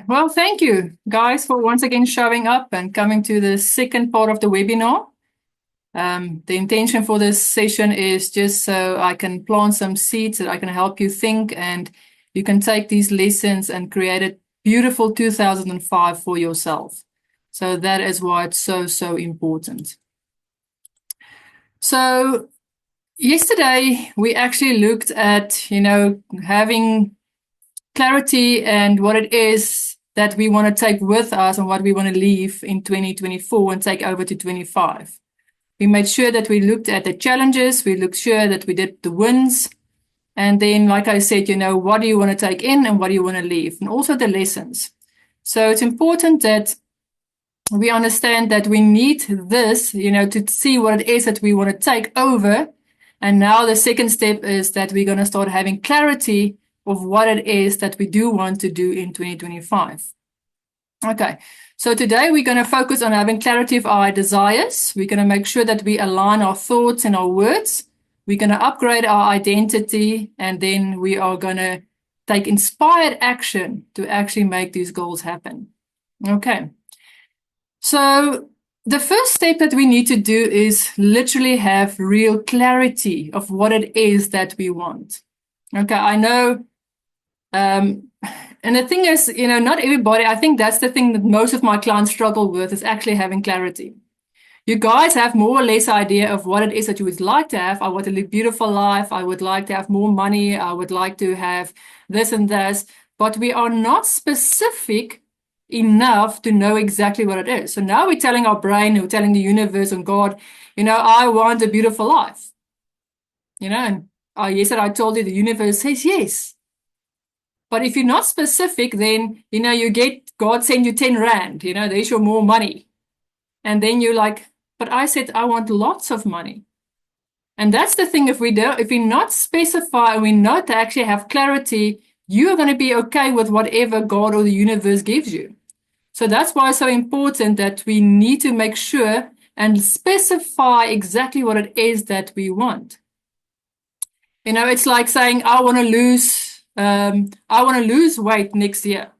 Well, thank you guys for once again showing up and coming to the second part of the webinar. The intention for this session is just so I can plant some seeds that I can help you think, and you can take these lessons and create a beautiful 2005 for yourself. So that is why it's so important. So yesterday we actually looked at, having clarity and what it is that we want to take with us and what we want to leave in 2024 and take over to 25. We made sure that we looked at the challenges, we looked sure that we did the wins, and then, like I said, what do you want to take in and what do you want to leave, and also the lessons. So it's important that we understand that we need this, to see what it is that we want to take over. And now the second step is that we're going to start having clarity of what it is that we do want to do in 2025. Okay, so today we're going to focus on having clarity of our desires. We're going to make sure that we align our thoughts and our words. We're going to upgrade our identity, and then we are going to take inspired action to actually make these goals happen. Okay, so the first step that we need to do is literally have real clarity of what it is that we want. Okay, I know. And the thing is, not everybody, I think that's the thing that most of my clients struggle with, is actually having clarity. You guys have more or less idea of what it is that you would like to have. I want to live a beautiful life. I would like to have more money. I would like to have this and this. But we are not specific enough to know exactly what it is. So now we're telling our brain, we're telling the universe and God, I want a beautiful life. And yesterday I told you the universe says yes. But if you're not specific, then, you get, God send you 10 Rand, there's your more money. And then you're like, but I said, I want lots of money. And that's the thing, if we're not specify, we not actually have clarity, you are going to be okay with whatever God or the universe gives you. So that's why it's so important that we need to make sure and specify exactly what it is that we want. It's like saying, I want to lose weight next year.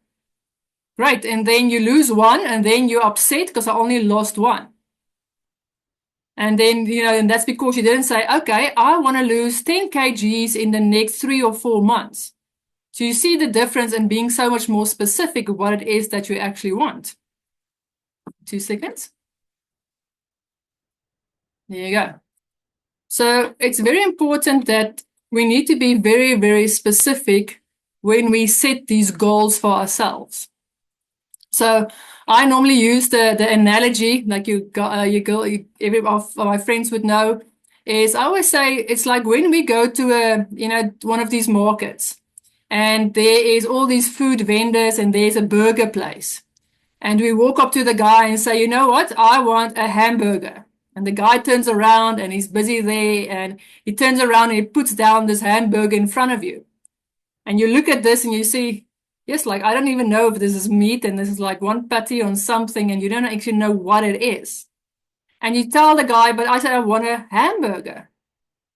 Great. And then you lose one, and then you're upset because I only lost one. And then, and that's because you didn't say, okay, I want to lose 10 kgs in the next 3 or 4 months. So you see the difference in being so much more specific of what it is that you actually want. 2 seconds. There you go. So it's very important that we need to be very, very specific when we set these goals for ourselves. So I normally use the analogy, like every of my friends would know, is I always say it's like when we go to one of these markets, and there is all these food vendors, and there's a burger place, and we walk up to the guy and say, you know what, I want a hamburger. And the guy turns around and he's busy there, and he turns around and he puts down this hamburger in front of you. And you look at this and you see, yes, like, I don't even know if this is meat and this is like one patty on something, and you don't actually know what it is. And you tell the guy, but I said, I want a hamburger.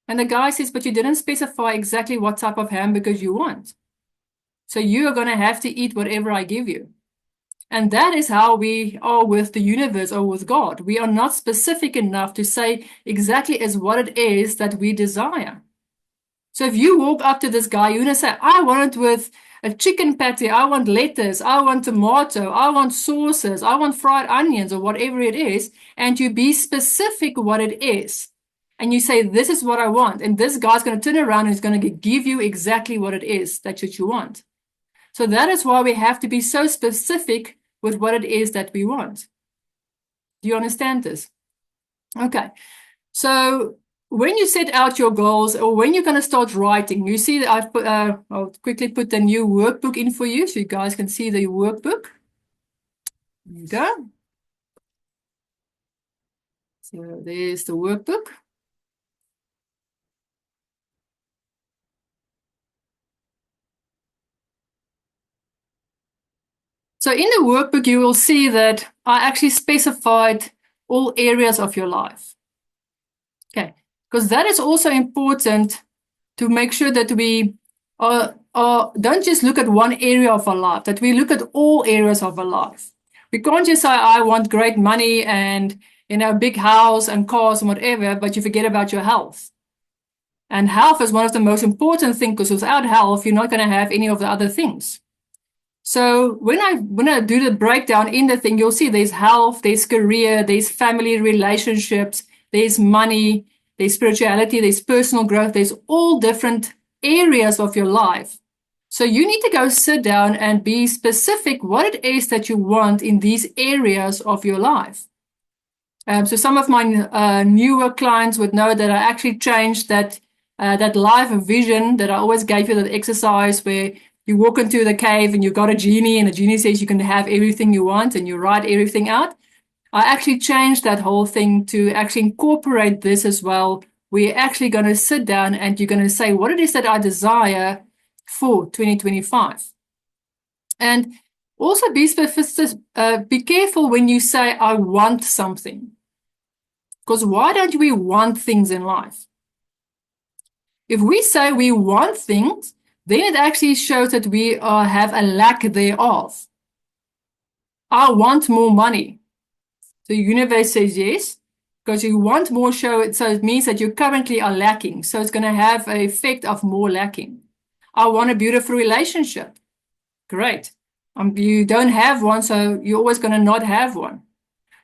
And the guy says, but you didn't specify exactly what type of hamburgers you want. So you are going to have to eat whatever I give you. And that is how we are with the universe or with God. We are not specific enough to say exactly as what it is that we desire. So if you walk up to this guy, you're going to say, I want it with a chicken patty, I want lettuce, I want tomato, I want sauces, I want fried onions, or whatever it is, and you be specific what it is. And you say, this is what I want. And this guy's going to turn around and he's going to give you exactly what it is that you want. So that is why we have to be so specific with what it is that we want. Do you understand this? Okay. So when you set out your goals, or when you're going to start writing, you see that I've put, I'll quickly put the new workbook in for you so you guys can see the workbook. There you go. So there's the workbook. So in the workbook, you will see that I actually specified all areas of your life. Okay, because that is also important to make sure that we are don't just look at one area of our life, that we look at all areas of our life. We can't just say, I want great money and, a big house and cars and whatever, but you forget about your health. And health is one of the most important things, because without health, you're not going to have any of the other things. So when I do the breakdown in the thing, you'll see there's health, there's career, there's family relationships, there's money, there's spirituality, there's personal growth, there's all different areas of your life. So you need to go sit down and be specific what it is that you want in these areas of your life. So some of my newer clients would know that I actually changed that life vision that I always gave you, that exercise where you walk into the cave and you've got a genie and the genie says you can have everything you want and you write everything out. I actually changed that whole thing to actually incorporate this as well. We're actually going to sit down and you're going to say what it is that I desire for 2025. And also be specific, be careful when you say, I want something. Because why don't we want things in life? If we say we want things, then it actually shows that we have a lack thereof. I want more money. So the universe says yes, because you want more, so it means that you currently are lacking. So it's going to have an effect of more lacking. I want a beautiful relationship. Great. You don't have one, so you're always going to not have one.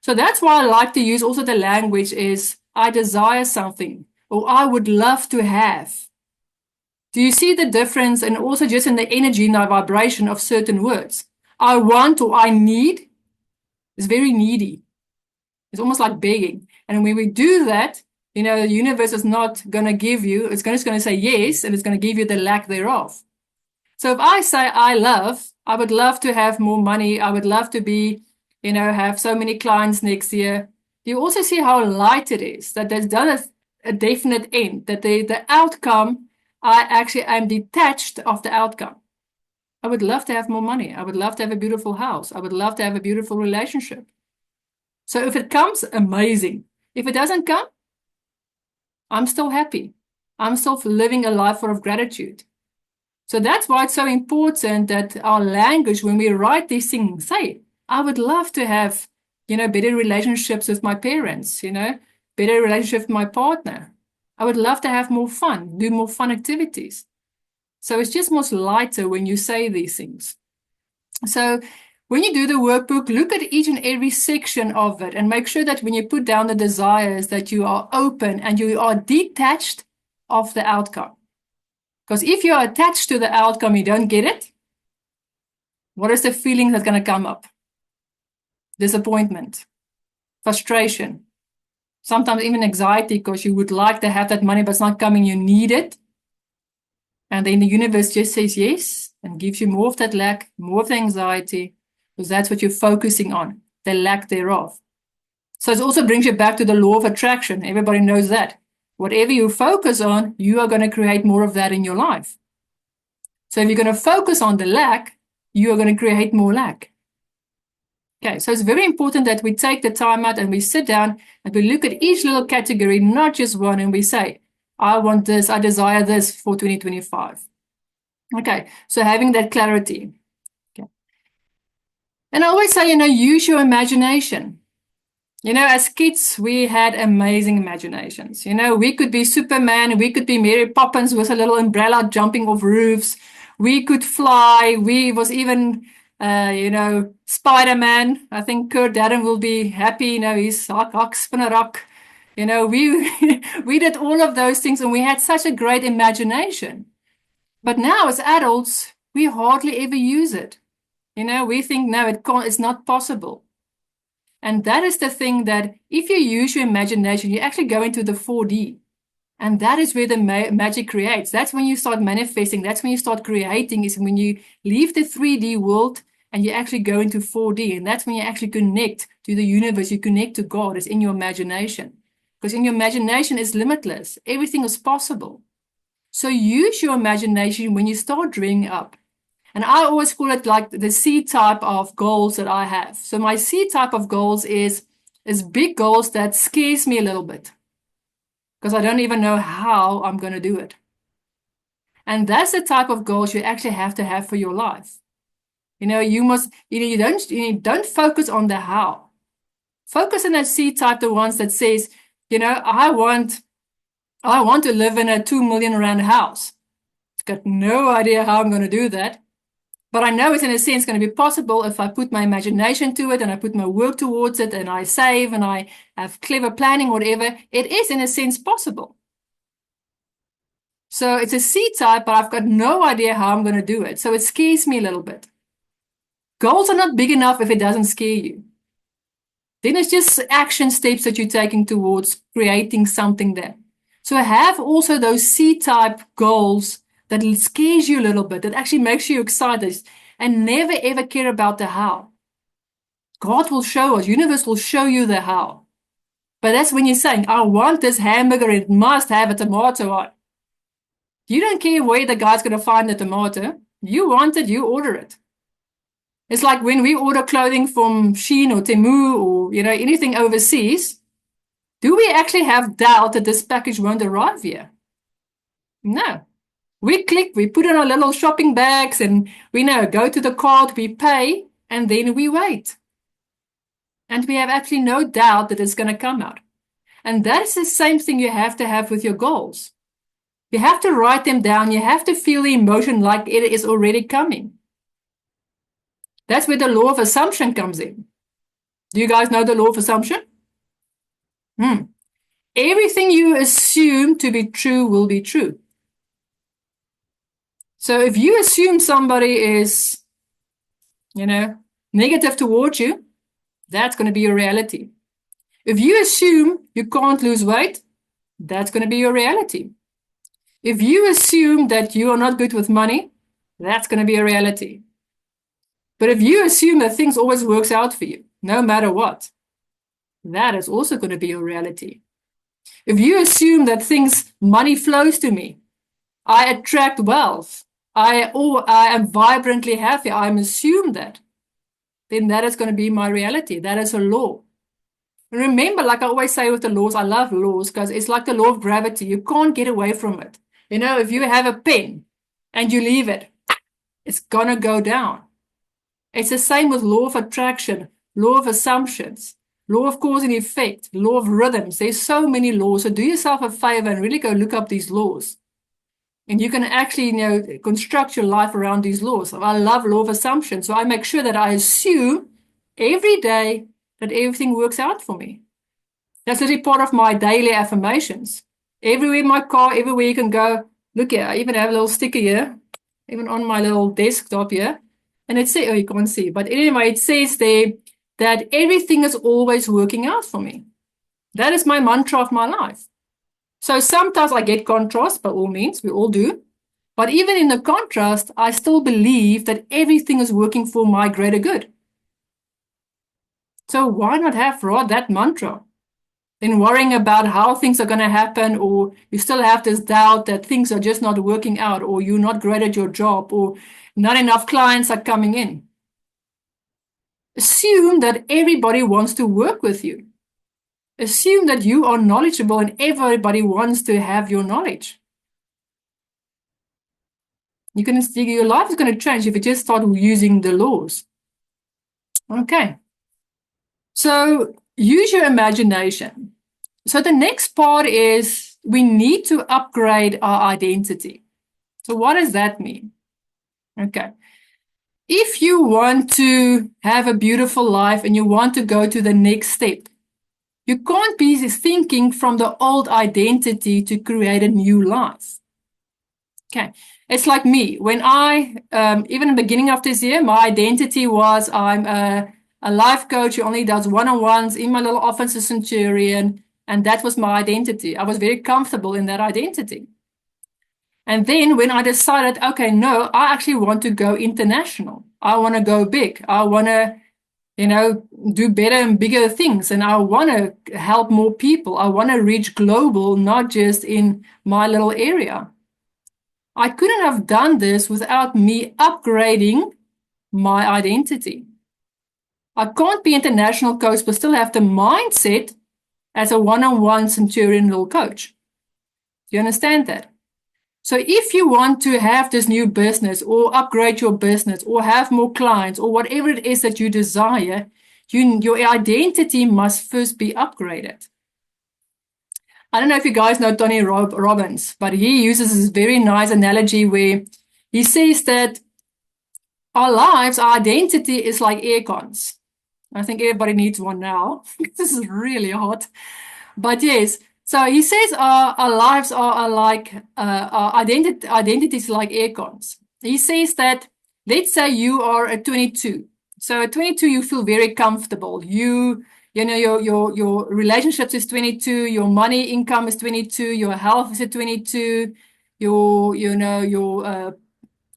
So that's why I like to use also the language is, I desire something, or I would love to have. Do you see the difference? And also just in the energy and the vibration of certain words. I want or I need is very needy. It's almost like begging. And when we do that, the universe is not going to give you, it's just going to say yes, and it's going to give you the lack thereof. So if I say I would love to have more money, I would love to be, have so many clients next year. You also see how light it is, that there's done a definite end, that the outcome, I actually am detached of the outcome. I would love to have more money. I would love to have a beautiful house. I would love to have a beautiful relationship. So if it comes, amazing. If it doesn't come, I'm still happy. I'm still living a life full of gratitude. So that's why it's so important that our language, when we write these things, say, I would love to have, better relationships with my parents, better relationship with my partner. I would love to have more fun, do more fun activities. So it's just much lighter when you say these things. So when you do the workbook, look at each and every section of it and make sure that when you put down the desires that you are open and you are detached of the outcome. Because if you're attached to the outcome, you don't get it. What is the feeling that's going to come up? Disappointment, frustration, sometimes even anxiety because you would like to have that money, but it's not coming, you need it. And then the universe just says yes and gives you more of that lack, more of the anxiety, because that's what you're focusing on, the lack thereof. So it also brings you back to the law of attraction. Everybody knows that. Whatever you focus on, you are going to create more of that in your life. So if you're going to focus on the lack, you are going to create more lack. Okay, so it's very important that we take the time out and we sit down and we look at each little category, not just one, and we say, I want this, I desire this for 2025. Okay, so having that clarity. Okay. And I always say, use your imagination. As kids, we had amazing imaginations. We could be Superman, we could be Mary Poppins with a little umbrella jumping off roofs. We could fly. We was even, Spider-Man. I think Kurt Darren will be happy. He's hak, spin a rock. We did all of those things and we had such a great imagination. But now as adults, we hardly ever use it. We think, no, it's not possible. And that is the thing, that if you use your imagination, you actually go into the 4D. And that is where the magic creates. That's when you start manifesting. That's when you start creating, is when you leave the 3D world and you actually go into 4D. And that's when you actually connect to the universe. You connect to God. It's in your imagination. Because in your imagination, it's limitless. Everything is possible. So use your imagination when you start dreaming up. And I always call it like the C type of goals that I have. So my C type of goals is big goals that scares me a little bit, because I don't even know how I'm going to do it. And that's the type of goals you actually have to have for your life. You don't focus on the how. Focus on that C type, the ones that says, I want to live in a 2 million rand house. I've got no idea how I'm going to do that. But I know it's in a sense going to be possible if I put my imagination to it and I put my work towards it and I save and I have clever planning, whatever. It is in a sense possible. So it's a C type, but I've got no idea how I'm going to do it. So it scares me a little bit. Goals are not big enough if it doesn't scare you. Then it's just action steps that you're taking towards creating something there. So have also those C-type goals that scares you a little bit, that actually makes you excited, and never ever care about the how. God will show us, universe will show you the how. But that's when you're saying, I want this hamburger, it must have a tomato on. You don't care where the guy's going to find the tomato. You want it, you order it. It's like when we order clothing from Shein or Temu or, anything overseas, do we actually have doubt that this package won't arrive here? No. We click, we put in our little shopping bags and we go to the cart, we pay, and then we wait. And we have actually no doubt that it's going to come out. And that's the same thing you have to have with your goals. You have to write them down. You have to feel the emotion like it is already coming. That's where the law of assumption comes in. Do you guys know the law of assumption? Everything you assume to be true will be true. So if you assume somebody is, negative towards you, that's going to be your reality. If you assume you can't lose weight, that's going to be your reality. If you assume that you are not good with money, that's going to be a reality. But if you assume that things always works out for you, no matter what, that is also going to be your reality. If you assume that money flows to me, I attract wealth, I am vibrantly happy, I assume that, then that is going to be my reality. That is a law. And remember, like I always say with the laws, I love laws because it's like the law of gravity. You can't get away from it. If you have a pen and you leave it, it's going to go down. It's the same with law of attraction, law of assumptions, law of cause and effect, law of rhythms. There's so many laws. So do yourself a favor and really go look up these laws. And you can actually, construct your life around these laws. I love law of assumption. So I make sure that I assume every day that everything works out for me. That's literally part of my daily affirmations. Everywhere in my car, everywhere you can go. Look here, I even have a little sticker here, even on my little desktop here. And it says, you can't see, but anyway, it says there that everything is always working out for me. That is my mantra of my life. So sometimes I get contrast, by all means, we all do. But even in the contrast, I still believe that everything is working for my greater good. So why not have that mantra? Then worrying about how things are going to happen, or you still have this doubt that things are just not working out, or you're not great at your job, or not enough clients are coming in. Assume that everybody wants to work with you. Assume that you are knowledgeable and everybody wants to have your knowledge. Your life is going to change if you just start using the laws. Okay. So use your imagination. So the next part is we need to upgrade our identity. So what does that mean? Okay. If you want to have a beautiful life and you want to go to the next step, you can't be thinking from the old identity to create a new life. Okay. It's like me. When even in the beginning of this year, my identity was I'm a life coach who only does one-on-ones in my little office as Centurion. And that was my identity. I was very comfortable in that identity. And then when I decided, okay, no, I actually want to go international. I want to go big. I want to, do better and bigger things. And I want to help more people. I want to reach global, not just in my little area. I couldn't have done this without me upgrading my identity. I can't be international coach, but still have the mindset as a one-on-one Centurion little coach. Do you understand that? So if you want to have this new business or upgrade your business or have more clients or whatever it is that you desire, your identity must first be upgraded. I don't know if you guys know Tony Robbins, but he uses this very nice analogy where he says that our lives, our identity is like air cons. I think everybody needs one now. This is really hot. But yes, so he says our lives are like, our identities like air cons. He says that, let's say you are a 22. So at 22, you feel very comfortable. You know, your relationships is 22, your money income is 22, your health is at 22,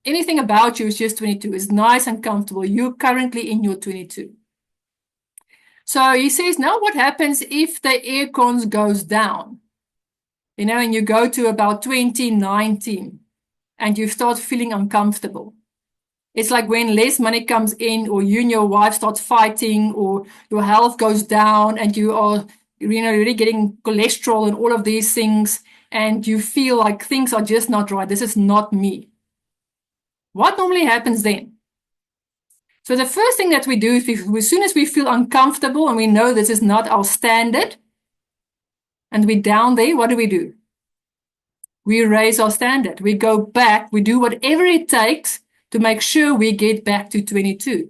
anything about you is just 22. It's nice and comfortable. You're currently in your 22. So he says, now what happens if the air cons goes down? You know, and you go to about 2019 and you start feeling uncomfortable. It's like when less money comes in, or you and your wife start fighting, or your health goes down and you are, really getting cholesterol and all of these things, and you feel like things are just not right. This is not me. What normally happens then? So the first thing that we do is as soon as we feel uncomfortable and we know this is not our standard and we're down there, what do? We raise our standard. We go back. We do whatever it takes to make sure we get back to 22,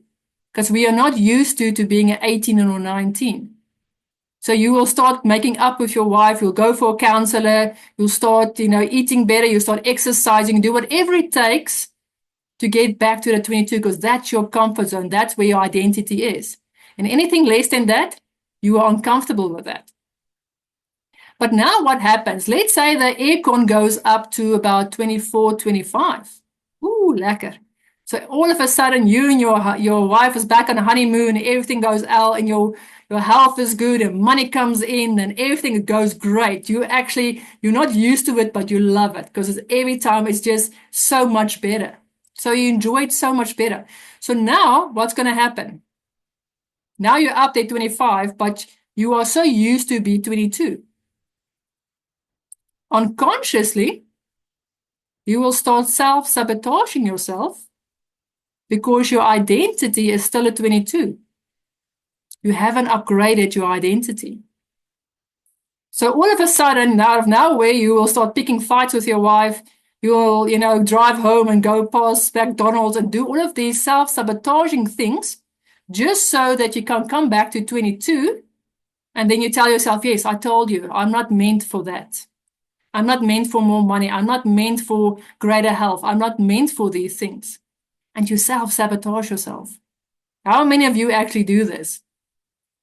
because we are not used to being at 18 or 19. So you will start making up with your wife. You'll go for a counselor. You'll start, eating better. You'll start exercising, do whatever it takes to get back to the 22, because that's your comfort zone. That's where your identity is. And anything less than that, you are uncomfortable with that. But now what happens? Let's say the aircon goes up to about 24, 25. Ooh, lekker. So all of a sudden, you and your wife is back on a honeymoon, and everything goes out, and your health is good, and money comes in, and everything goes great. You're not used to it, but you love it, because every time it's just so much better. So you enjoy it so much better. So now what's going to happen? Now you're up there 25, but you are so used to be 22. Unconsciously, you will start self-sabotaging yourself because your identity is still at 22. You haven't upgraded your identity. So all of a sudden, out of nowhere, you will start picking fights with your wife. You will, drive home and go past McDonald's and do all of these self-sabotaging things just so that you can come back to 22. And then you tell yourself, yes, I told you, I'm not meant for that. I'm not meant for more money. I'm not meant for greater health. I'm not meant for these things. And you self-sabotage yourself. How many of you actually do this?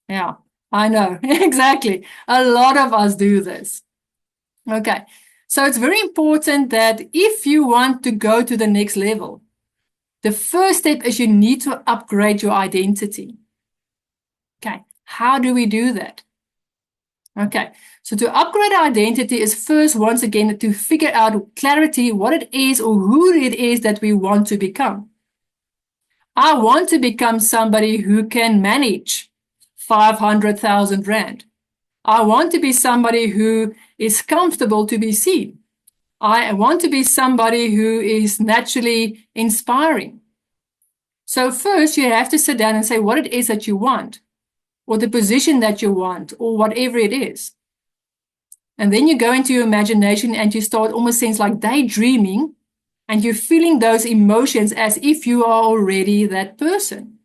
Yeah, I know. Exactly. A lot of us do this. Okay. So it's very important that if you want to go to the next level, the first step is you need to upgrade your identity. Okay. How do we do that? Okay. So to upgrade our identity is first, once again, to figure out clarity what it is or who it is that we want to become. I want to become somebody who can manage 500,000 Rand. I want to be somebody who is comfortable to be seen. I want to be somebody who is naturally inspiring. So first you have to sit down and say what it is that you want, or the position that you want, or whatever it is. And then you go into your imagination and you start almost things like daydreaming, and you're feeling those emotions as if you are already that person.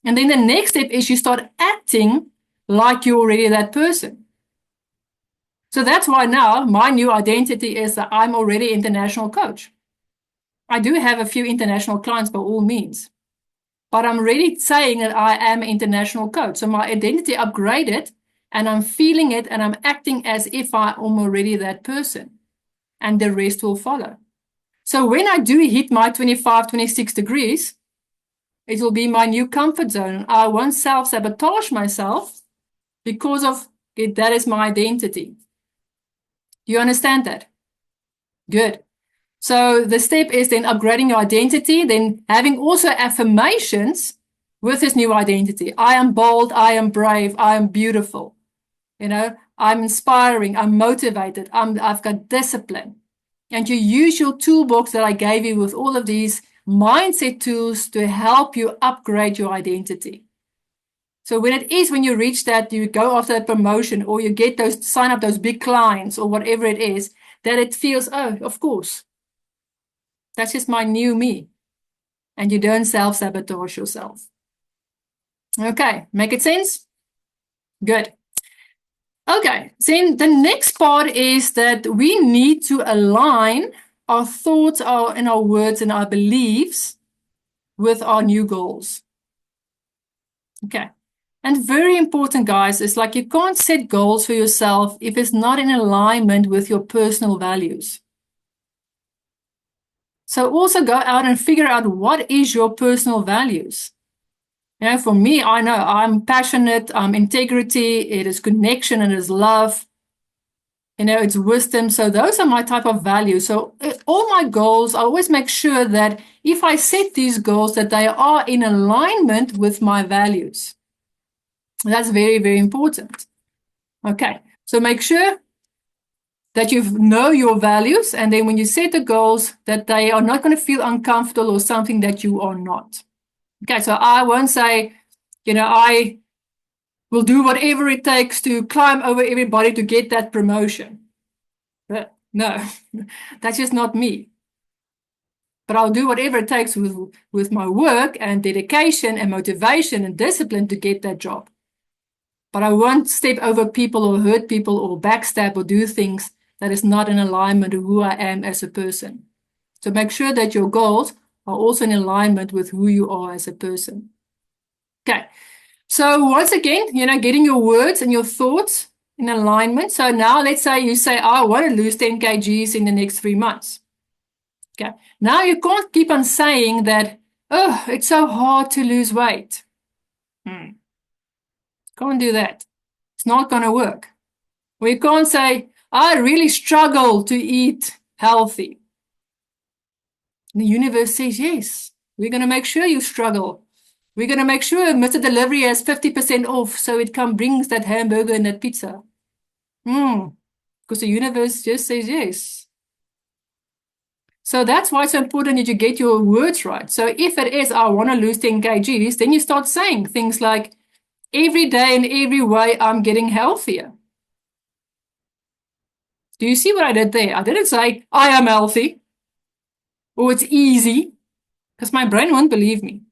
And then the next step is you start acting like you're already that person. So that's why now my new identity is that I'm already an international coach. I do have a few international clients by all means, but I'm really saying that I am an international coach. So my identity upgraded, and I'm feeling it, and I'm acting as if I am already that person, and the rest will follow. So when I do hit my 25, 26 degrees, it will be my new comfort zone. I won't self-sabotage myself because of it. That is my identity. Do you understand that? Good. So the step is then upgrading your identity, then having also affirmations with this new identity. I am bold, I am brave, I am beautiful. I'm inspiring, I'm motivated, I've got discipline. And you use your toolbox that I gave you with all of these mindset tools to help you upgrade your identity. So when you reach that, you go after that promotion or you get sign up those big clients or whatever it is, that it feels, oh, of course, that's just my new me. And you don't self-sabotage yourself. Okay, make it sense? Good. Okay, then the next part is that we need to align our thoughts and our words and our beliefs with our new goals. Okay. And very important, guys, is like you can't set goals for yourself if it's not in alignment with your personal values. So also go out and figure out what is your personal values. You know, for me, I know I'm passionate, integrity, it is connection, and it is love. You know, it's wisdom. So those are my type of values. So all my goals, I always make sure that if I set these goals, that they are in alignment with my values. That's very, very important. Okay, so make sure that you know your values, and then when you set the goals, that they are not going to feel uncomfortable or something that you are not. Okay, so I won't say, you know, I will do whatever it takes to climb over everybody to get that promotion. But no, that's just not me. But I'll do whatever it takes with my work and dedication and motivation and discipline to get that job. But I won't step over people or hurt people or backstab or do things that is not in alignment with who I am as a person. So make sure that your goals are also in alignment with who you are as a person. Okay. So once again, you know, getting your words and your thoughts in alignment. So now let's say you say, I want to lose 10 kgs in the next 3 months. Okay. Now you can't keep on saying that, oh, it's so hard to lose weight. Can't do that. It's not going to work. We can't say, I really struggle to eat healthy. The universe says, yes, we're going to make sure you struggle. We're going to make sure Mr. Delivery has 50% off so it brings that hamburger and that pizza. Because the universe just says yes. So that's why it's so important that you get your words right. So if it is, I want to lose 10 kgs, then you start saying things like, every day in every way, I'm getting healthier. Do you see what I did there? I didn't say, I am healthy, or it's easy, because my brain won't believe me.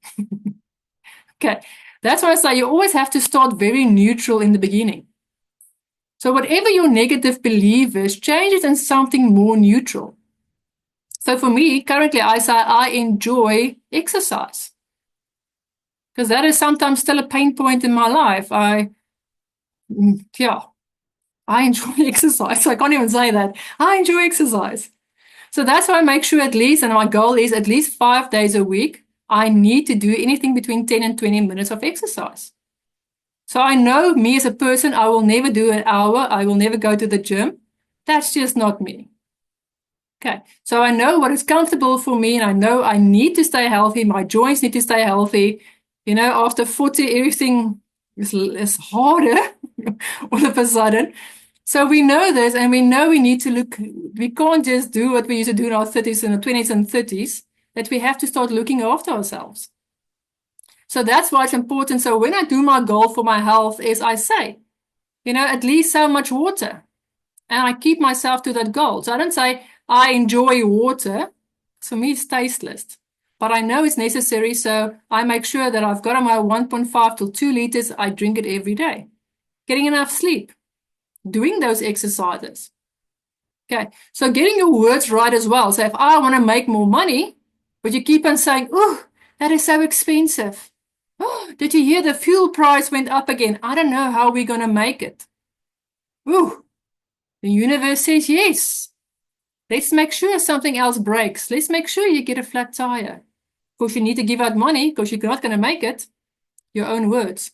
Okay, that's why I say you always have to start very neutral in the beginning. So whatever your negative belief is, change it in something more neutral. So for me, currently I say I enjoy exercise. Because that is sometimes still a pain point in my life. I enjoy exercise. I can't even say that. I enjoy exercise. So that's why I make sure at least, and my goal is at least 5 days a week, I need to do anything between 10 and 20 minutes of exercise. So I know me as a person, I will never do an hour. I will never go to the gym. That's just not me. Okay, so I know what is comfortable for me, and I know I need to stay healthy. My joints need to stay healthy. You know, after 40, everything is harder all of a sudden. So we know this, and we know we need to look, we can't just do what we used to do in our 30s and our 20s and 30s, that we have to start looking after ourselves. So that's why it's important. So when I do my goal for my health is I say, you know, at least so much water. And I keep myself to that goal. So I don't say I enjoy water. For me, it's tasteless. But I know it's necessary, so I make sure that I've got on my 1.5 to 2 liters. I drink it every day. Getting enough sleep. Doing those exercises. Okay, so getting your words right as well. So if I want to make more money, but you keep on saying, oh, that is so expensive. Oh, did you hear the fuel price went up again? I don't know how we're going to make it. Ooh, the universe says yes. Let's make sure something else breaks. Let's make sure you get a flat tire. Of course, you need to give out money because you're not going to make it. Your own words.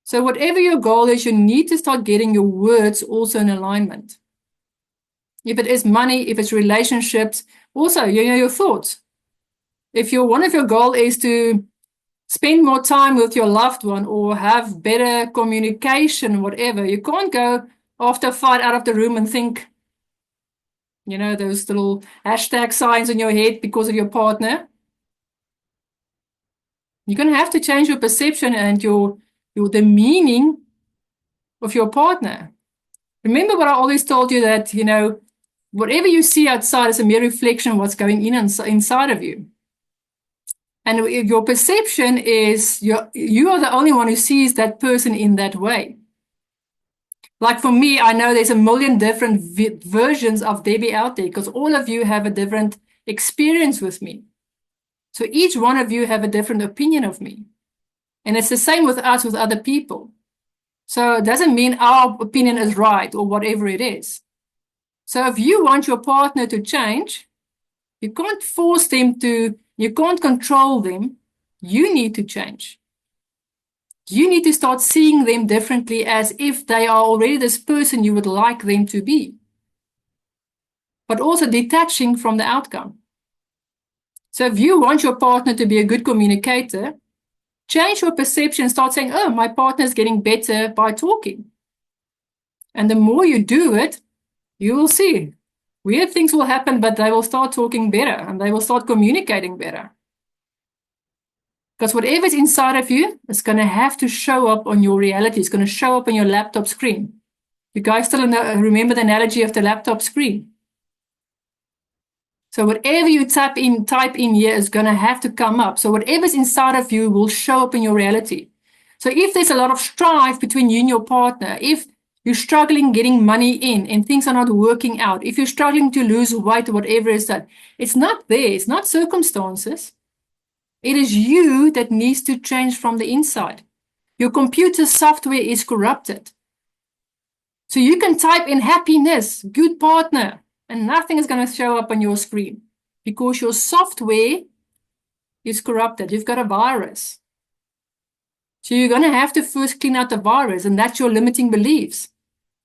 So whatever your goal is, you need to start getting your words also in alignment. If it is money, if it's relationships, also, you know, your thoughts. If one of your goal is to spend more time with your loved one or have better communication, whatever, you can't go after a fight out of the room and think, You know, those little hashtag signs on your head because of your partner. You're going to have to change your perception and the meaning of your partner. Remember what I always told you, that, you know, whatever you see outside is a mere reflection of what's going in inside of you. And your perception is you are the only one who sees that person in that way. Like for me, I know there's a million different versions of Debbie out there because all of you have a different experience with me. So each one of you have a different opinion of me. And it's the same with us, with other people. So it doesn't mean our opinion is right or whatever it is. So if you want your partner to change, you can't force them to, you can't control them. You need to change. You need to start seeing them differently, as if they are already this person you would like them to be. But also detaching from the outcome. So if you want your partner to be a good communicator, change your perception, start saying, oh, my partner is getting better by talking. And the more you do it, you will see weird things will happen, but they will start talking better and they will start communicating better. Because whatever's inside of you is going to have to show up on your reality. It's going to show up on your laptop screen. You guys still remember the analogy of the laptop screen? So whatever you type in here is going to have to come up. So whatever's inside of you will show up in your reality. So if there's a lot of strife between you and your partner, if you're struggling getting money in and things are not working out, if you're struggling to lose weight or whatever it is, that it's not there, it's not circumstances. It is you that needs to change from the inside. Your computer software is corrupted. So you can type in happiness, good partner, and nothing is going to show up on your screen because your software is corrupted. You've got a virus. So you're going to have to first clean out the virus, and that's your limiting beliefs.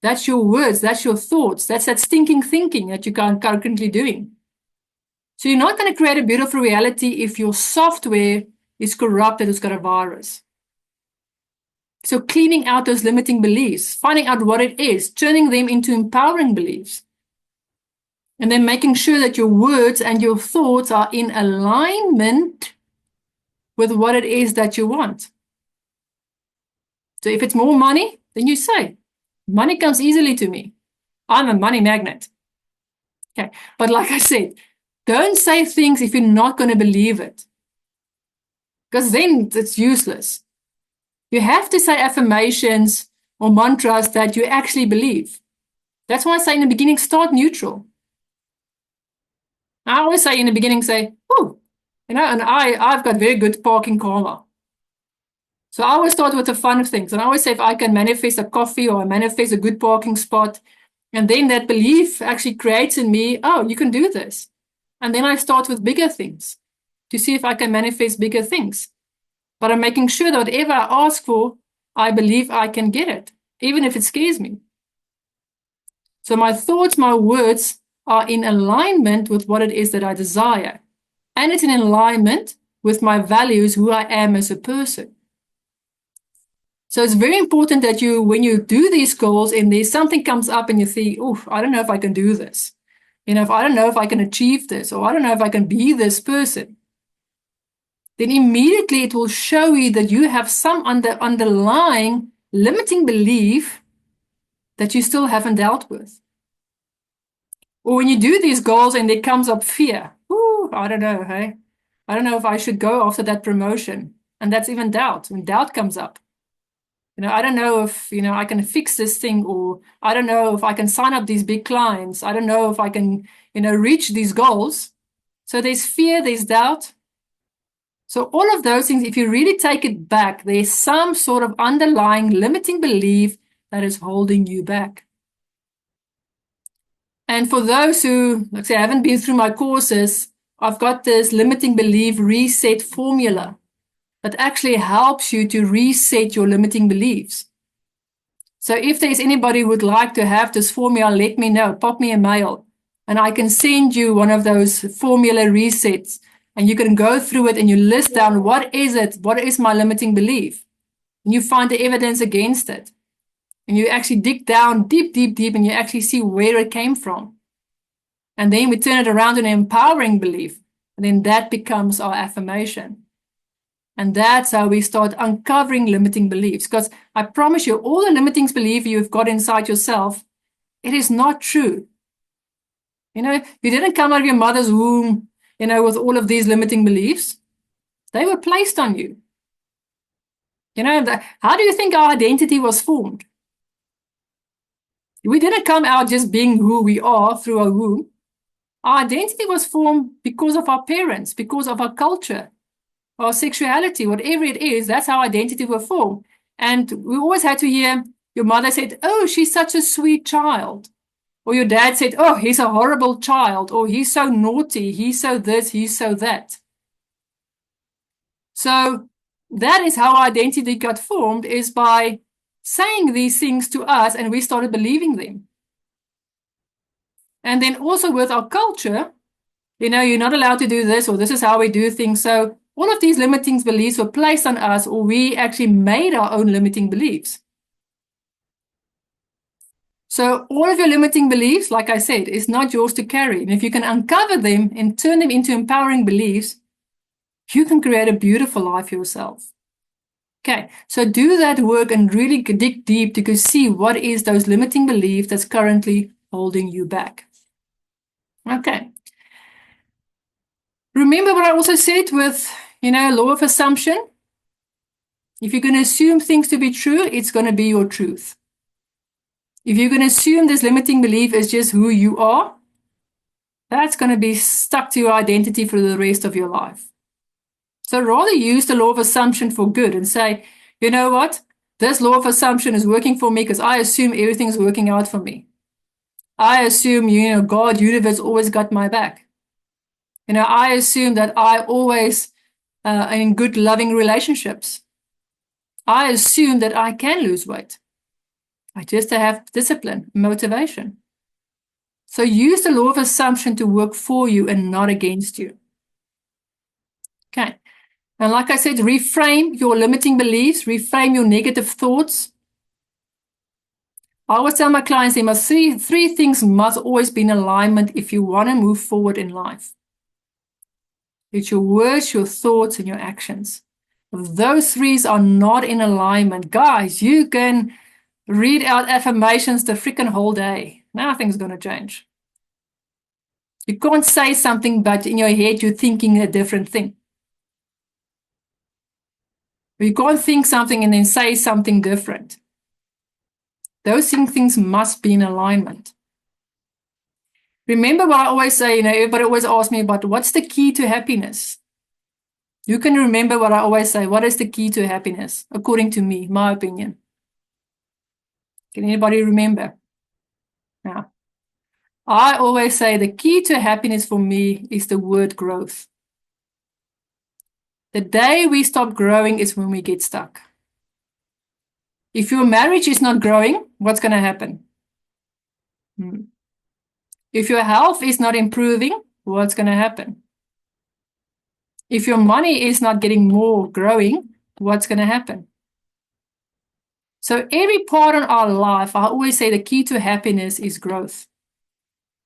That's your words, that's your thoughts, that's that stinking thinking that you're currently doing. So you're not going to create a beautiful reality if your software is corrupted, it's got a virus. So cleaning out those limiting beliefs, finding out what it is, turning them into empowering beliefs. And then making sure that your words and your thoughts are in alignment with what it is that you want. So if it's more money, then you say, money comes easily to me. I'm a money magnet. Okay. But like I said, don't say things if you're not going to believe it, because then it's useless. You have to say affirmations or mantras that you actually believe. That's why I say in the beginning, start neutral. I always say in the beginning, say, oh, you know, and I've got very good parking karma. So I always start with the fun things. And I always say, if I can manifest a coffee or I manifest a good parking spot, and then that belief actually creates in me, oh, you can do this. And then I start with bigger things to see if I can manifest bigger things. But I'm making sure that whatever I ask for, I believe I can get it, even if it scares me. So my thoughts, my words are in alignment with what it is that I desire. And it's in alignment with my values, who I am as a person. So it's very important that when you do these goals and there's something comes up and you think, oh, I don't know if I can do this. You know, I don't know if I can achieve this, or I don't know if I can be this person. Then immediately it will show you that you have some underlying limiting belief that you still haven't dealt with. Or when you do these goals and there comes up fear, I don't know, hey? I don't know if I should go after that promotion. And that's even doubt. When doubt comes up, you know, I don't know if, you know, I can fix this thing, or I don't know if I can sign up these big clients. I don't know if I can, you know, reach these goals. So there's fear, there's doubt. So all of those things, if you really take it back, there's some sort of underlying limiting belief that is holding you back. And for those who, like I say, haven't been through my courses, I've got this limiting belief reset formula that actually helps you to reset your limiting beliefs. So if there's anybody who would like to have this formula, let me know. Pop me a mail, and I can send you one of those formula resets, and you can go through it and you list down what is it, what is my limiting belief, and you find the evidence against it. And you actually dig down deep, and you actually see where it came from. And then we turn it around to an empowering belief. And then that becomes our affirmation. And that's how we start uncovering limiting beliefs. Because I promise you, all the limiting beliefs you've got inside yourself, it is not true. You didn't come out of your mother's womb, with all of these limiting beliefs. They were placed on you. How do you think our identity was formed? We didn't come out just being who we are through our womb. Our identity was formed because of our parents, because of our culture, our sexuality, whatever it is. That's how identity was formed. And we always had to hear your mother said, "Oh, she's such a sweet child." Or your dad said, "Oh, he's a horrible child," or "He's so naughty, he's so this, he's so that." So that is how our identity got formed, is by saying these things to us, and we started believing them. And then also with our culture, you're not allowed to do this, or this is how we do things. So all of these limiting beliefs were placed on us, or we actually made our own limiting beliefs. So all of your limiting beliefs, like I said, is not yours to carry. And if you can uncover them and turn them into empowering beliefs, you can create a beautiful life for yourself. Okay, so do that work and really dig deep to see what is those limiting beliefs that's currently holding you back. Okay. Remember what I also said with, law of assumption? If you're going to assume things to be true, it's going to be your truth. If you're going to assume this limiting belief is just who you are, that's going to be stuck to your identity for the rest of your life. So rather use the law of assumption for good and say, you know what? This law of assumption is working for me because I assume everything's working out for me. I assume, God, universe always got my back. I assume that I always am in good, loving relationships. I assume that I can lose weight. I just have discipline, motivation. So use the law of assumption to work for you and not against you. Okay. And like I said, reframe your limiting beliefs, reframe your negative thoughts. I always tell my clients there must three things must always be in alignment if you want to move forward in life. It's your words, your thoughts, and your actions. If those three are not in alignment, guys, you can read out affirmations the freaking whole day. Nothing's going to change. You can't say something, but in your head you're thinking a different thing. You can't think something and then say something different. Those things must be in alignment. Remember what I always say, everybody always asks me about what's the key to happiness. You can remember what I always say. What is the key to happiness? According to me, my opinion. Can anybody remember? Yeah. I always say the key to happiness for me is the word growth. The day we stop growing is when we get stuck. If your marriage is not growing, what's going to happen? If your health is not improving, what's going to happen? If your money is not getting more growing, what's going to happen? So every part of our life, I always say the key to happiness is growth.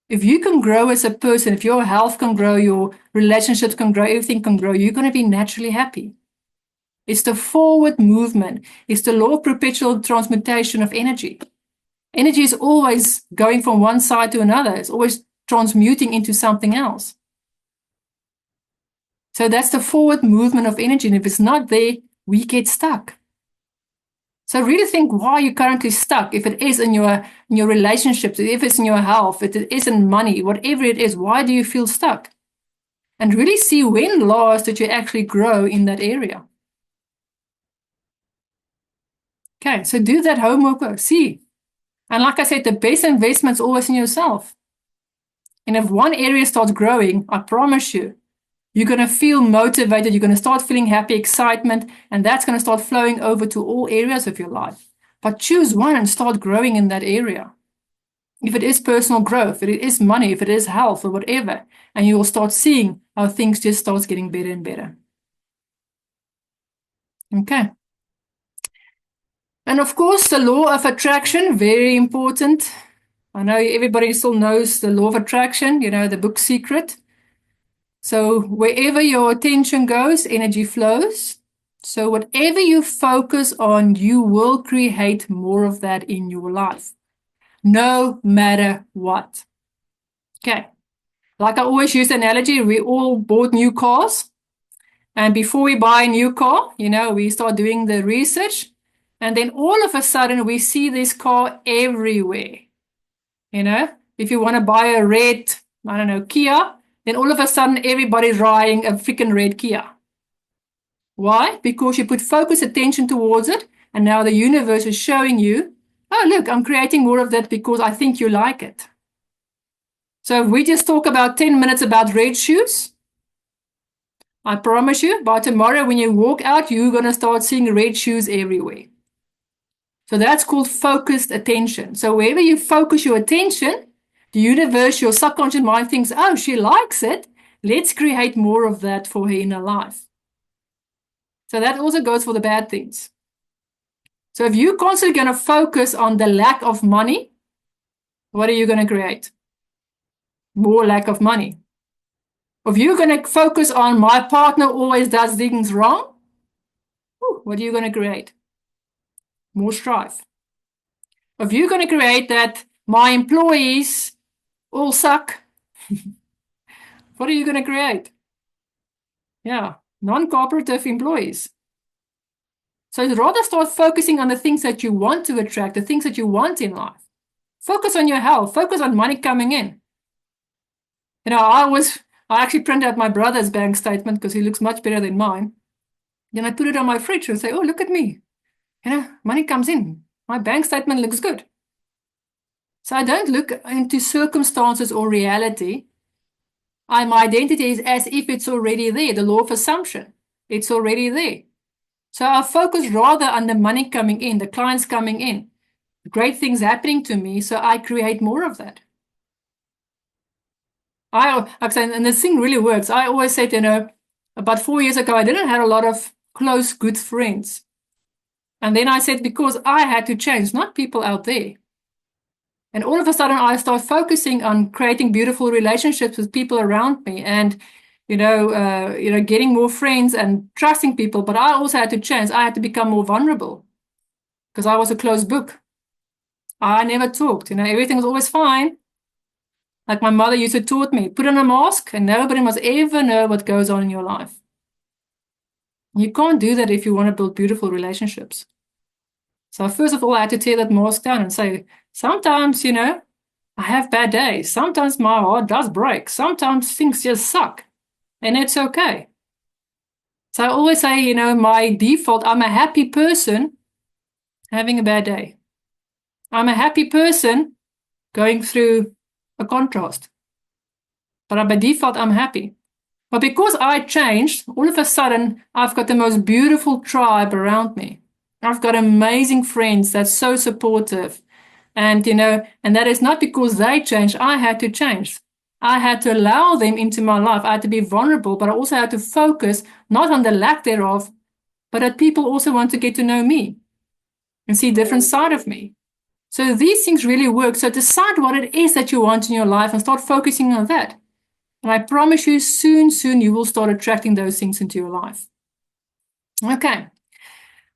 If you can grow as a person, if your health can grow, your relationships can grow, everything can grow, you're going to be naturally happy. It's the forward movement. It's the law of perpetual transmutation of energy. Energy is always going from one side to another. It's always transmuting into something else. So that's the forward movement of energy. And if it's not there, we get stuck. So really think why you're currently stuck. If it is in your relationships, if it's in your health, if it is in money, whatever it is, why do you feel stuck? And really see when last did you actually grow in that area. Okay, so do that homework work. See. And like I said, the best investment is always in yourself. And if one area starts growing, I promise you, you're going to feel motivated. You're going to start feeling happy, excitement, and that's going to start flowing over to all areas of your life. But choose one and start growing in that area. If it is personal growth, if it is money, if it is health or whatever, and you will start seeing how things just start getting better and better. Okay. And of course, the law of attraction, very important. I know everybody still knows the law of attraction, the book Secret. So wherever your attention goes, energy flows. So whatever you focus on, you will create more of that in your life, no matter what. Okay. Like I always use the analogy, we all bought new cars. And before we buy a new car, we start doing the research. And then all of a sudden, we see this car everywhere. If you want to buy a red, I don't know, Kia, then all of a sudden, everybody's riding a freaking red Kia. Why? Because you put focus attention towards it. And now the universe is showing you, oh, look, I'm creating more of that because I think you like it. So if we just talk about 10 minutes about red shoes, I promise you, by tomorrow when you walk out, you're going to start seeing red shoes everywhere. So that's called focused attention. So wherever you focus your attention, the universe, your subconscious mind thinks, oh, she likes it. Let's create more of that for her in her life. So that also goes for the bad things. So if you're constantly going to focus on the lack of money, what are you going to create? More lack of money. If you're going to focus on my partner always does things wrong, what are you going to create? More strife. If you're going to create that my employees all suck, what are you going to create? Yeah, non-cooperative employees. So rather start focusing on the things that you want to attract, the things that you want in life. Focus on your health. Focus on money coming in. I actually print out my brother's bank statement because he looks much better than mine. Then I put it on my fridge and say, oh, look at me. Money comes in. My bank statement looks good. So I don't look into circumstances or reality. My identity is as if it's already there, the law of assumption. It's already there. So I focus rather on the money coming in, the clients coming in, great things happening to me, so I create more of that. And this thing really works. I always said, about 4 years ago, I didn't have a lot of close, good friends. And then I said, because I had to change, not people out there. And all of a sudden, I start focusing on creating beautiful relationships with people around me and, getting more friends and trusting people. But I also had to change. I had to become more vulnerable because I was a closed book. I never talked. Everything was always fine. Like my mother used to taught me, put on a mask and nobody must ever know what goes on in your life. You can't do that if you want to build beautiful relationships. So first of all, I had to tear that mask down and say, sometimes, I have bad days. Sometimes my heart does break. Sometimes things just suck. And it's okay. So I always say, my default, I'm a happy person having a bad day. I'm a happy person going through a contrast. But by default, I'm happy. But because I changed, all of a sudden, I've got the most beautiful tribe around me. I've got amazing friends that's so supportive. And, and that is not because they changed. I had to change. I had to allow them into my life. I had to be vulnerable, but I also had to focus not on the lack thereof, but that people also want to get to know me and see a different side of me. So these things really work. So decide what it is that you want in your life and start focusing on that. And I promise you, soon you will start attracting those things into your life. Okay.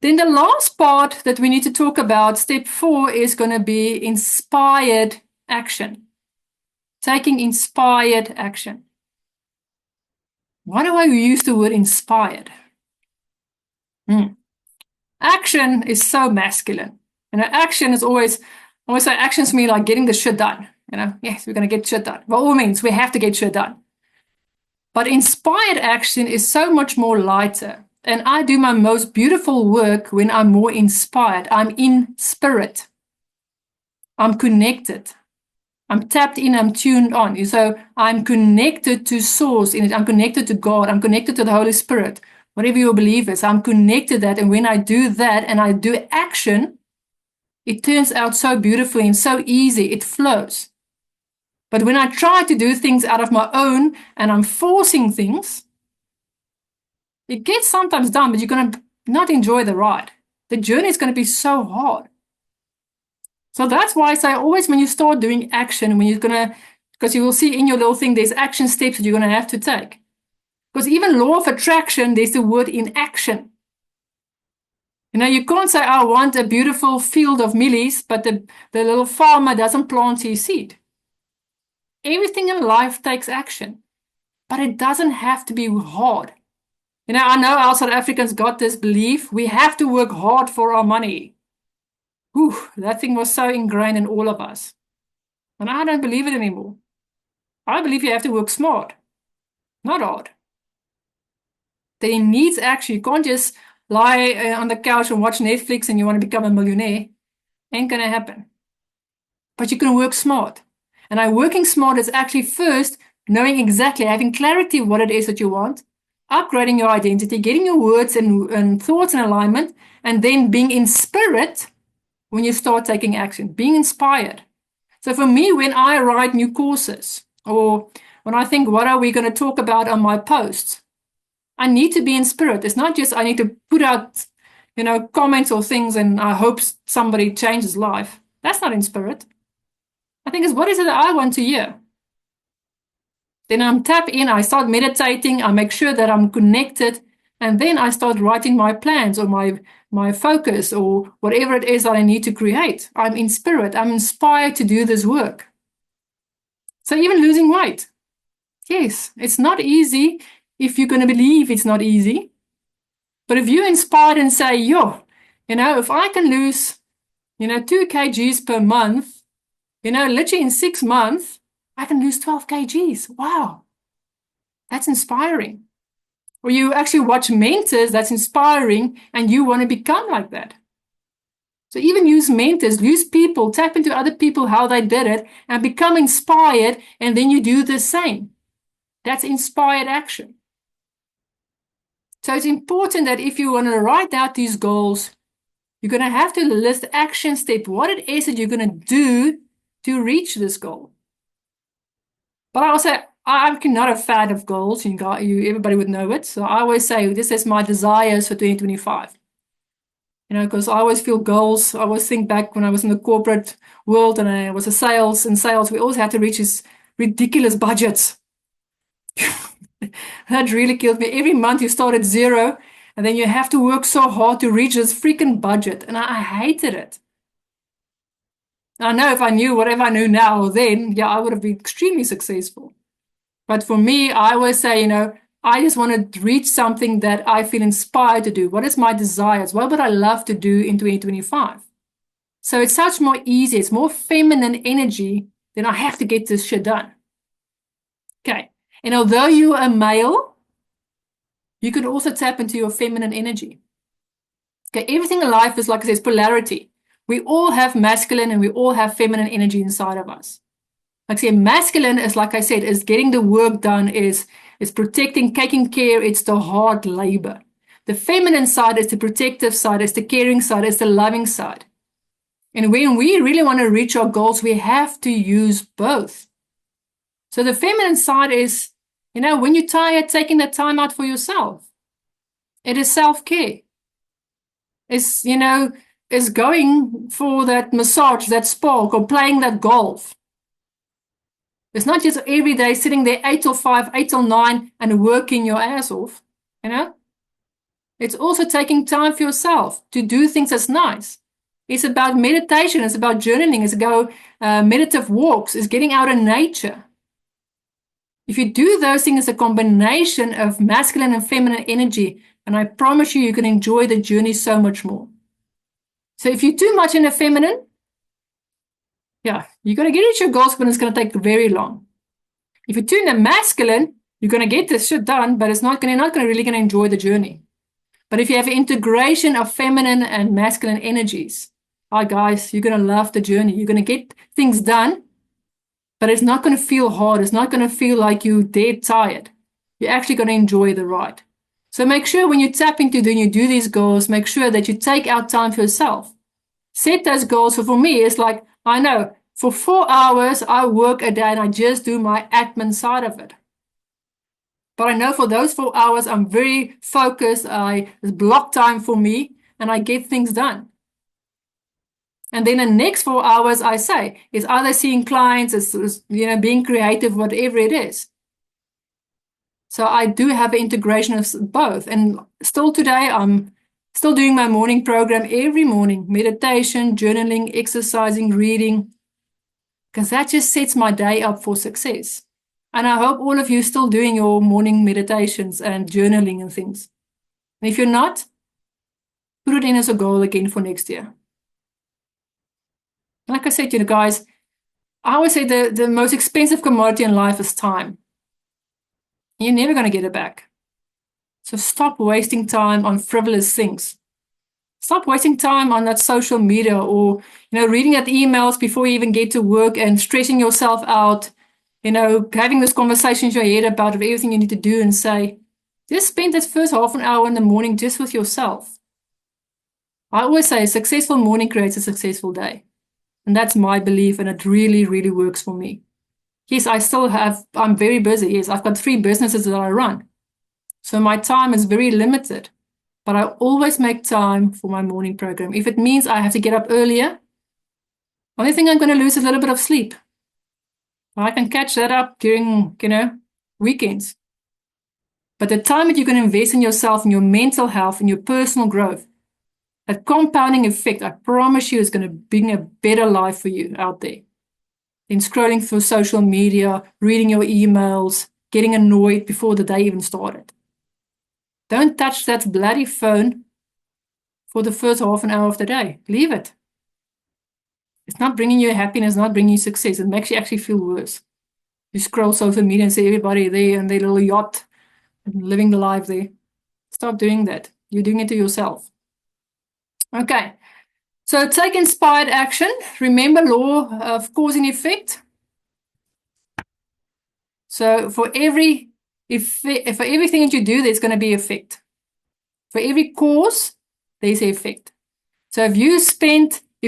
Then the last part that we need to talk about, step 4, is going to be inspired action. Taking inspired action. Why do I use the word inspired? Action is so masculine. Action is always say actions mean like getting the shit done. Yes, we're going to get shit done. By all means, we have to get shit done. But inspired action is so much more lighter. And I do my most beautiful work when I'm more inspired. I'm in spirit. I'm connected. I'm tapped in, I'm tuned on. So I'm connected to source in it. I'm connected to God. I'm connected to the Holy Spirit. Whatever your belief is, I'm connected to that. And when I do that and I do action, it turns out so beautifully and so easy. It flows. But when I try to do things out of my own and I'm forcing things, it gets sometimes done, but you're going to not enjoy the ride. The journey is going to be so hard. So that's why I say always when you start doing action, when you're going to, because you will see in your little thing, there's action steps that you're going to have to take. Because even law of attraction, there's the word in action. You can't say, I want a beautiful field of millies, but the little farmer doesn't plant his seed. Everything in life takes action, but it doesn't have to be hard. I know our South Africans got this belief, we have to work hard for our money. Whew, that thing was so ingrained in all of us. And I don't believe it anymore. I believe you have to work smart, not hard. There needs action. You can't just lie on the couch and watch Netflix and you want to become a millionaire. Ain't going to happen. But you can work smart. And working smart is actually first knowing exactly, having clarity what it is that you want, upgrading your identity, getting your words and thoughts in alignment, and then being in spirit when you start taking action, being inspired. So for me, when I write new courses or when I think, what are we going to talk about on my posts? I need to be in spirit. It's not just I need to put out, comments or things and I hope somebody changes life. That's not in spirit. I think it's what is it that I want to hear? Then I'm tap in, I start meditating, I make sure that I'm connected, and then I start writing my plans or my focus or whatever it is that I need to create. I'm in spirit. I'm inspired to do this work. So even losing weight. Yes, it's not easy if you're going to believe it's not easy. But if you're inspired and say, if I can lose, 2 kgs per month, literally in 6 months, I can lose 12 kgs. Wow. That's inspiring. Or you actually watch mentors that's inspiring and you want to become like that. So even use mentors, use people, tap into other people, how they did it, and become inspired, and then you do the same. That's inspired action. So it's important that if you want to write out these goals, you're going to have to list action step, what it is that you're going to do to reach this goal. But I also, I'm not a fan of goals. Everybody would know it. So I always say, this is my desires for 2025. Because I always feel goals. I always think back when I was in the corporate world and I was in sales, we always had to reach these ridiculous budgets. That really killed me. Every month you start at zero and then you have to work so hard to reach this freaking budget. And I hated it. I know if I knew whatever I knew now or then, I would have been extremely successful. But for me, I always say, I just want to reach something that I feel inspired to do. What is my desires? What would I love to do in 2025? So it's such more easy. It's more feminine energy than I have to get this shit done. Okay. And although you're a male, you could also tap into your feminine energy. Okay. Everything in life is, like I said, polarity. We all have masculine and we all have feminine energy inside of us. Like I say, masculine is, like I said, is getting the work done, is protecting, taking care. It's the hard labor. The feminine side is the protective side, is the caring side, is the loving side. And when we really want to reach our goals, we have to use both. So the feminine side is, when you're tired, taking that time out for yourself. It is self-care. It's, is going for that massage, that spark, or playing that golf. It's not just every day sitting there 8 till 5, 8 till 9 and working your ass off, It's also taking time for yourself to do things that's nice. It's about meditation. It's about journaling. It's about meditative walks. It's getting out in nature. If you do those things, it's a combination of masculine and feminine energy, and I promise you can enjoy the journey so much more. So if you're too much in the feminine, you're going to get at your goals, but it's going to take very long. If you're too in the masculine, you're going to get this shit done, but you're not really going to enjoy the journey. But if you have an integration of feminine and masculine energies, guys, you're going to love the journey. You're going to get things done, but it's not going to feel hard. It's not going to feel like you're dead tired. You're actually going to enjoy the ride. So make sure when you tap into you do these goals, make sure that you take out time for yourself. Set those goals. So for me, it's like, I know, for 4 hours, I work a day and I just do my admin side of it. But I know for those 4 hours, I'm very focused. It's block time for me and I get things done. And then the next 4 hours, I say, is either seeing clients, is being creative, whatever it is. So I do have an integration of both. And still today, I'm still doing my morning program every morning, meditation, journaling, exercising, reading, because that just sets my day up for success. And I hope all of you are still doing your morning meditations and journaling and things. And if you're not, put it in as a goal again for next year. Like I said, guys, I always say the most expensive commodity in life is time. You're never going to get it back. So stop wasting time on frivolous things. Stop wasting time on that social media or, reading that emails before you even get to work and stressing yourself out, having this conversation in your head about everything you need to do and say. Just spend that first half an hour in the morning just with yourself. I always say a successful morning creates a successful day. And that's my belief, and it really, really works for me. Yes, I'm very busy. Yes, I've got 3 businesses that I run. So my time is very limited. But I always make time for my morning program. If it means I have to get up earlier, the only thing I'm going to lose is a little bit of sleep. I can catch that up during, weekends. But the time that you can invest in yourself, in your mental health, in your personal growth, that compounding effect, I promise you, is going to bring a better life for you out there than scrolling through social media, reading your emails, getting annoyed before the day even started. Don't touch that bloody phone for the first half an hour of the day. Leave it. It's not bringing you happiness, not bringing you success. It makes you actually feel worse. You scroll social media and see everybody there and their little yacht, living the life there. Stop doing that. You're doing it to yourself. Okay. So take inspired action. Remember law of cause and effect. So for everything that you do, there's going to be effect. For every cause, there's an effect. So if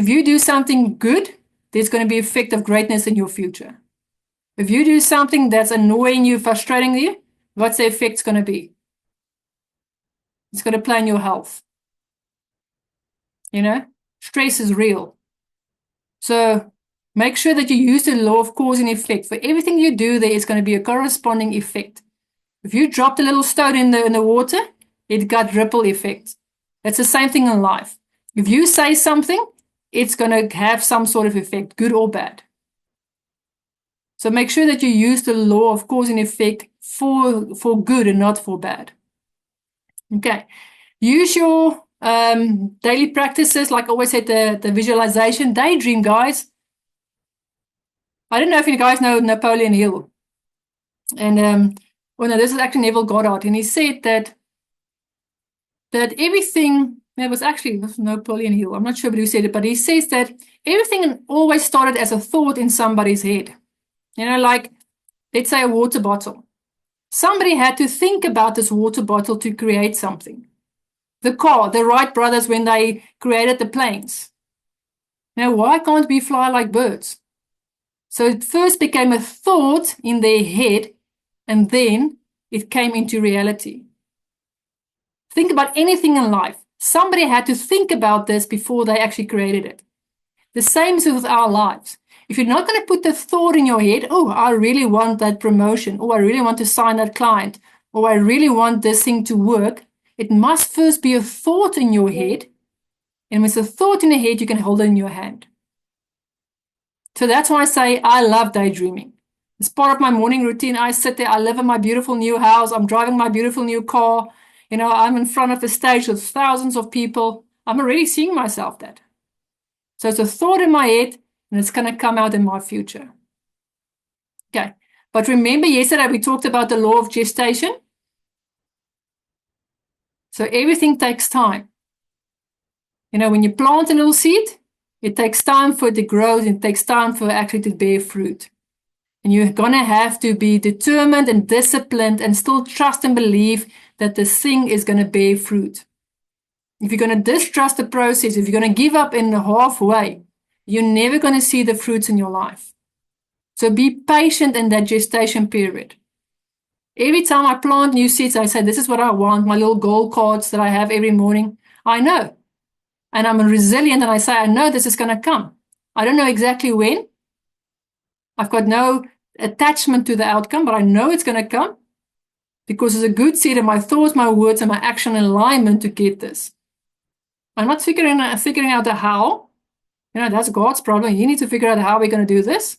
you do something good, there's going to be effect of greatness in your future. If you do something that's annoying you, frustrating you, what's the effect going to be? It's going to play in your health. Stress is real. So make sure that you use the law of cause and effect. For everything you do, there is going to be a corresponding effect. If you dropped a little stone in the water, it got ripple effect. That's the same thing in life. If you say something, it's going to have some sort of effect, good or bad. So make sure that you use the law of cause and effect for good and not for bad. Okay. Use your daily practices, like I always said, the visualization, daydream, guys. I don't know if you guys know Napoleon Hill. And this is actually Neville Goddard, and he said that everything, it was Napoleon Hill, I'm not sure who said it, but he says that everything always started as a thought in somebody's head. Like, let's say a water bottle. Somebody had to think about this water bottle to create something. The car, the Wright brothers, when they created the planes. Now, why can't we fly like birds? So it first became a thought in their head, and then it came into reality. Think about anything in life. Somebody had to think about this before they actually created it. The same is with our lives. If you're not going to put the thought in your head, oh, I really want that promotion, or I really want to sign that client, or I really want this thing to work, it must first be a thought in your head. And with a thought in the head, you can hold it in your hand. So that's why I say I love daydreaming. It's part of my morning routine. I sit there, I live in my beautiful new house, I'm driving my beautiful new car, I'm in front of the stage with thousands of people. I'm already seeing myself that. So it's a thought in my head, and it's going to come out in my future. Okay. But remember yesterday we talked about the law of gestation. So everything takes time. When you plant a little seed, it takes time for it to grow, and it takes time for it actually to bear fruit. And you're going to have to be determined and disciplined and still trust and believe that this thing is going to bear fruit. If you're going to distrust the process, if you're going to give up in the halfway, you're never going to see the fruits in your life. So be patient in that gestation period. Every time I plant new seeds, I say, this is what I want, my little goal cards that I have every morning. I know and I'm resilient, and I say, I know this is going to come. I don't know exactly when. I've got no attachment to the outcome, but I know it's going to come because there's a good seed in my thoughts, my words, and my action alignment to get this. I'm not figuring out the how. That's God's problem. He needs to figure out how we're going to do this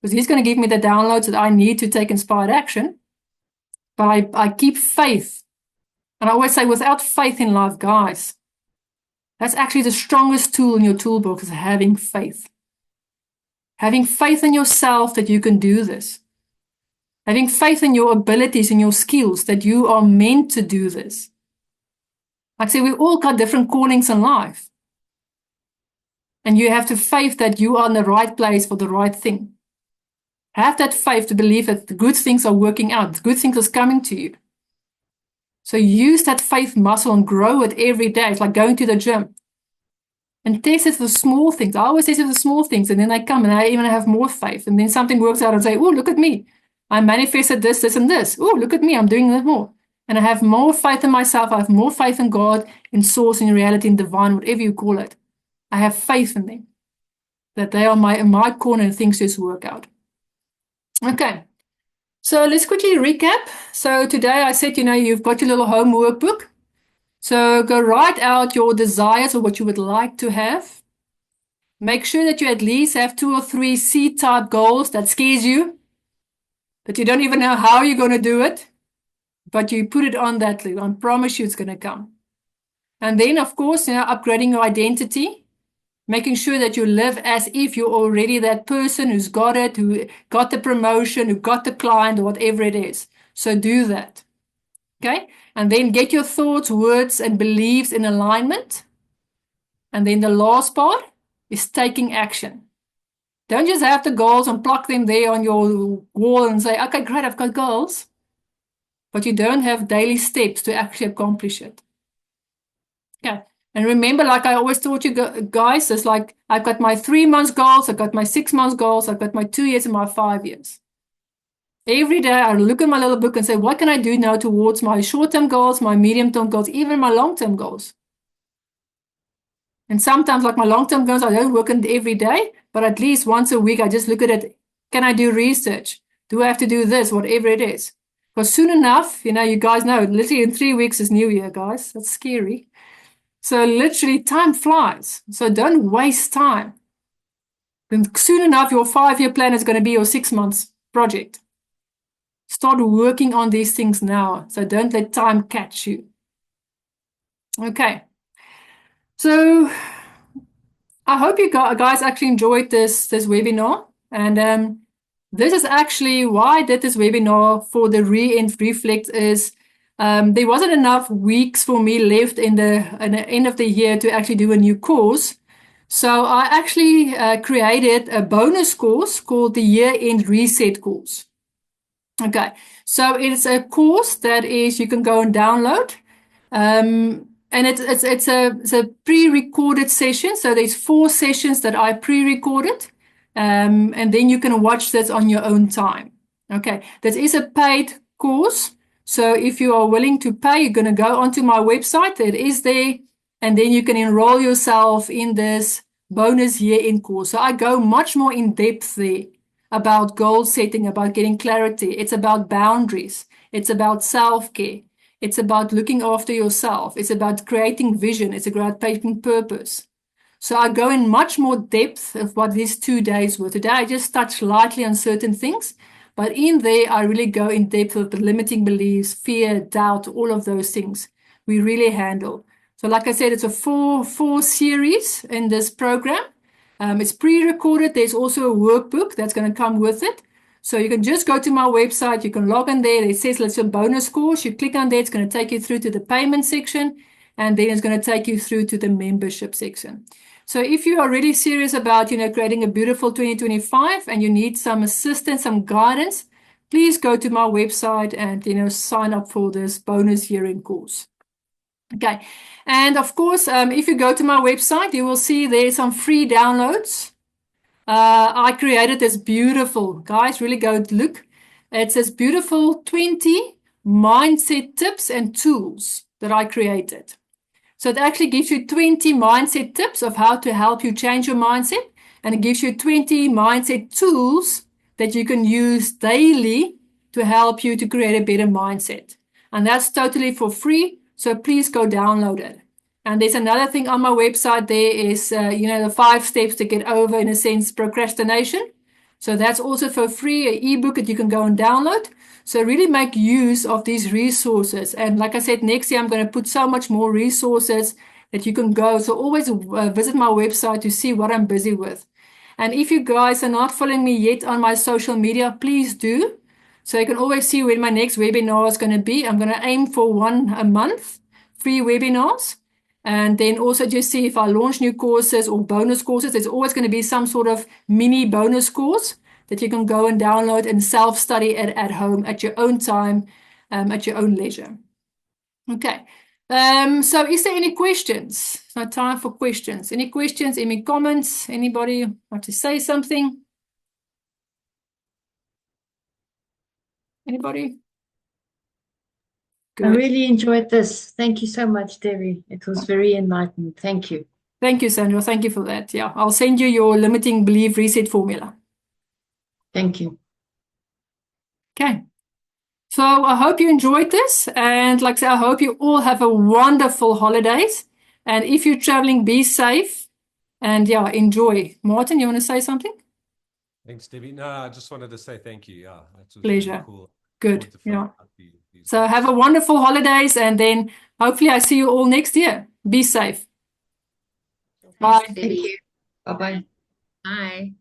because he's going to give me the downloads that I need to take inspired action. But I keep faith. And I always say, without faith in life, guys, that's actually the strongest tool in your toolbox is having faith. Having faith in yourself that you can do this. Having faith in your abilities and your skills that you are meant to do this. Like I say, we all got different callings in life. And you have to faith that you are in the right place for the right thing. Have that faith to believe that the good things are working out. The good things are coming to you. So use that faith muscle and grow it every day. It's like going to the gym. And test it for small things. I always test it for small things. And then I come and I even have more faith. And then something works out and say, oh, look at me. I manifested this, this, and this. Oh, look at me. I'm doing that more. And I have more faith in myself. I have more faith in God, in source, in reality, in divine, whatever you call it. I have faith in them. That they are in my corner and things just work out. Okay. So let's quickly recap. So today I said, you've got your little home workbook. So go write out your desires or what you would like to have. Make sure that you at least have 2 or 3 C-type goals that scares you, that you don't even know how you're going to do it, but you put it on that list. I promise you it's going to come. And then, of course, upgrading your identity, making sure that you live as if you're already that person who's got it, who got the promotion, who got the client, or whatever it is. So do that. Okay? And then get your thoughts, words, and beliefs in alignment. And then the last part is taking action. Don't just have the goals and plug them there on your wall and say, okay, great, I've got goals. But you don't have daily steps to actually accomplish it. Okay. And remember, like I always taught you guys, it's like I've got my 3 months goals, I've got my 6 months goals, I've got my 2 years and my 5 years. Every day I look at my little book and say, what can I do now towards my short-term goals, my medium-term goals, even my long-term goals? And sometimes, like my long-term goals, I don't work on it every day, but at least once a week, I just look at it. Can I do research? Do I have to do this? Whatever it is. Because soon enough, you guys know, literally in 3 weeks is New Year, guys. That's scary. So literally, time flies. So don't waste time. Then soon enough, your 5-year plan is going to be your 6 months project. Start working on these things now. So don't let time catch you. Okay. So I hope you guys actually enjoyed this webinar. And this is actually why I did this webinar for the Reflect is there wasn't enough weeks for me left in the end of the year to actually do a new course. So I actually created a bonus course called the Year-End Reset course. Okay, so it's a course that is you can go and download. And it's a pre-recorded session. So there's 4 sessions that I pre-recorded. And then you can watch this on your own time. Okay, this is a paid course. So if you are willing to pay, you're going to go onto my website. It is there. And then you can enroll yourself in this bonus year-end course. So I go much more in depth there about goal setting, about getting clarity. It's about boundaries. It's about self-care. It's about looking after yourself. It's about creating vision. It's about taking purpose. So I go in much more depth of what these 2 days were. Today I just touched lightly on certain things, but in there I really go in depth of the limiting beliefs, fear, doubt, all of those things we really handle. So like I said, it's a four series in this program. It's pre-recorded. There's also a workbook that's going to come with it. So you can just go to my website. You can log in there. It says it's a bonus course. You click on there. It's going to take you through to the payment section. And then it's going to take you through to the membership section. So if you are really serious about, creating a beautiful 2025 and you need some assistance, some guidance, please go to my website and, sign up for this bonus year-end course. Okay. And of course, if you go to my website, you will see there's some free downloads. I created this beautiful, guys, really go look. It's this beautiful 20 mindset tips and tools that I created. So it actually gives you 20 mindset tips of how to help you change your mindset. And it gives you 20 mindset tools that you can use daily to help you to create a better mindset. And that's totally for free. So please go download it. And there's another thing on my website. There is, the 5 steps to get over, in a sense, procrastination. So that's also for free, an ebook that you can go and download. So really make use of these resources. And like I said, next year I'm going to put so much more resources that you can go. So always visit my website to see what I'm busy with. And if you guys are not following me yet on my social media, please do. So you can always see when my next webinar is going to be. I'm going to aim for one a month, free webinars. And then also just see if I launch new courses or bonus courses. There's always going to be some sort of mini bonus course that you can go and download and self-study at home at your own time, at your own leisure. Okay. So is there any questions? It's now time for questions. Any questions, any comments? Anybody want to say something? Anybody? Good. I really enjoyed this. Thank you so much, Debbie. It was very enlightening. Thank you. Thank you, Sandra. Thank you for that. Yeah, I'll send you your limiting belief reset formula. Thank you. Okay. So I hope you enjoyed this. And like I said, I hope you all have a wonderful holidays. And if you're traveling, be safe. And yeah, enjoy. Martin, you want to say something? Thanks, Debbie. No, I just wanted to say thank you. Yeah, that was pleasure. Really cool. Good. Yeah. So have a wonderful holidays, and then hopefully I see you all next year. Be safe. Bye. Thank you. Bye-bye. Bye.